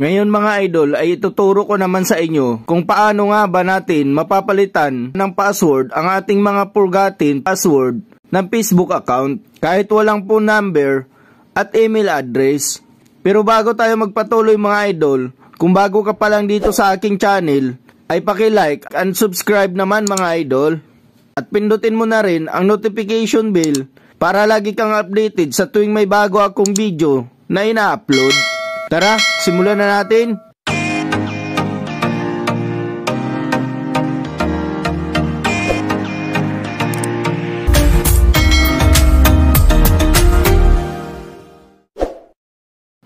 Ngayon mga idol ay ituturo ko naman sa inyo kung paano nga ba natin mapapalitan ng password ang ating mga forgotten password ng Facebook account kahit walang phone number at email address. Pero bago tayo magpatuloy mga idol, kung bago ka pa lang dito sa aking channel, ay paki-like and subscribe naman mga idol. At pindutin mo na rin ang notification bell para lagi kang updated sa tuwing may bago akong video na ina-upload. Tara, simulan na natin!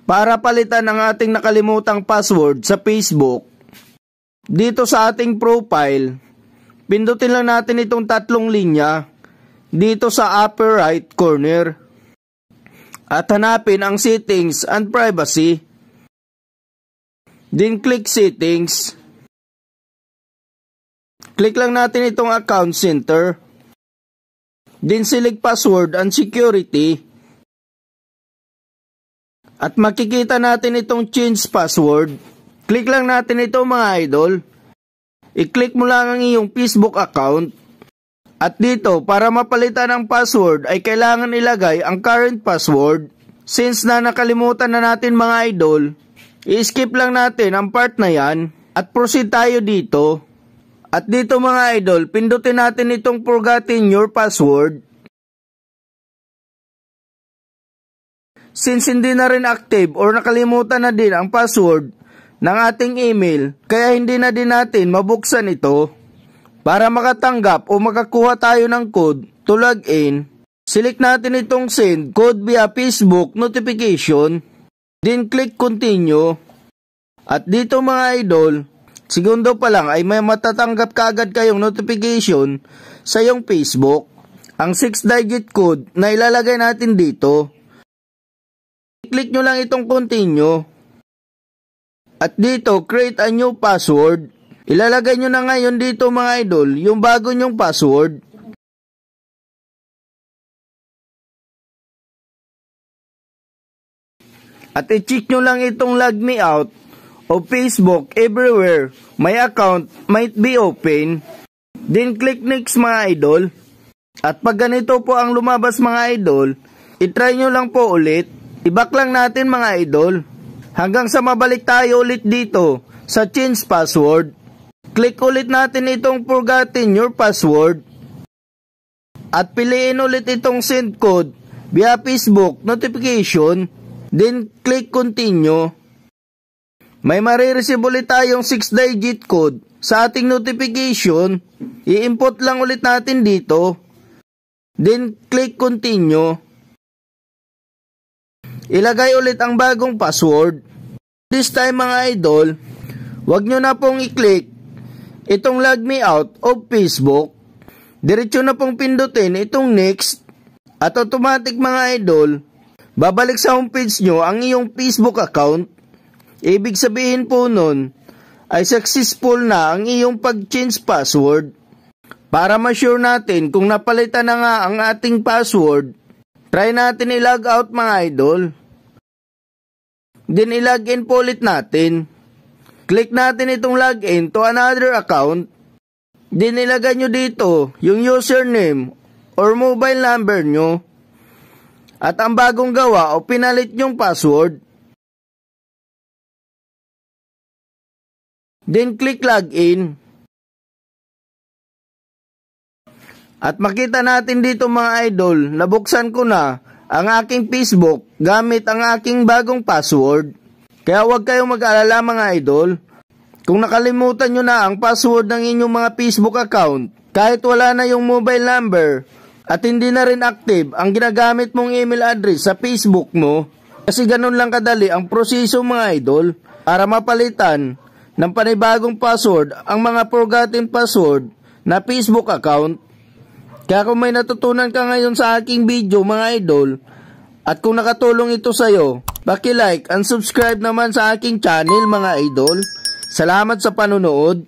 Para palitan ang ating nakalimutang password sa Facebook, dito sa ating profile, pindutin lang natin itong tatlong linya dito sa upper right corner at hanapin ang settings and privacy. Then click settings. Click lang natin itong account center. Then select password and security. At makikita natin itong change password. Click lang natin ito mga idol. I-click mo lang ang iyong Facebook account. At dito, para mapalitan ang password ay kailangan ilagay ang current password. Since na nakalimutan na natin mga idol, i-skip lang natin ang part na yan at proceed tayo dito. At dito mga idol, pindutin natin itong forgotten your password. Since hindi na rin active or nakalimutan na din ang password ng ating email, kaya hindi na din natin mabuksan ito. Para makatanggap o makakuha tayo ng code to log in, select natin itong send code via Facebook notification, then click continue. At dito mga idol, segundo pa lang ay may matatanggap kaagad kayong notification sa iyong Facebook. Ang 6-digit code na ilalagay natin dito. Click nyo lang itong continue. At dito, create a new password. Ilalagay nyo na ngayon dito mga idol, yung bago nyong password. At i-check nyo lang itong log me out of Facebook everywhere my account might be open. Then click next mga idol. At pag ganito po ang lumabas mga idol, itry nyo lang po ulit. I-back lang natin mga idol. Hanggang sa mabalik tayo ulit dito sa change password. Click ulit natin itong forgotten your password. At piliin ulit itong send code via Facebook notification. Then click continue. May marireceive ulit tayong 6-digit code sa ating notification. I-input lang ulit natin dito. Then click continue. Ilagay ulit ang bagong password. This time mga idol, wag nyo na pong i-click itong log me out of Facebook. Diretso na pong pindutin itong next. At automatic mga idol, babalik sa homepage nyo ang iyong Facebook account. Ibig sabihin po nun ay successful na ang iyong pag-change password. Para ma-sure natin kung napalitan na nga ang ating password, try natin i-log out mga idol. Then i-log in po ulit natin. Click natin itong login to another account. Then ilagay nyo dito yung username or mobile number nyo. At ang bagong gawa o pinalit nyong password. Then click login. At makita natin dito mga idol, nabuksan ko na ang aking Facebook gamit ang aking bagong password. Kaya huwag kayong mag-alala mga idol. Kung nakalimutan nyo na ang password ng inyong mga Facebook account, kahit wala na yung mobile number at hindi na rin active ang ginagamit mong email address sa Facebook mo, kasi ganun lang kadali ang proseso mga idol para mapalitan ng panibagong password ang mga forgotten password na Facebook account. Kaya kung may natutunan ka ngayon sa aking video mga idol, at kung nakatulong ito sa'yo, paki-like and subscribe naman sa aking channel mga idol. Salamat sa panunood.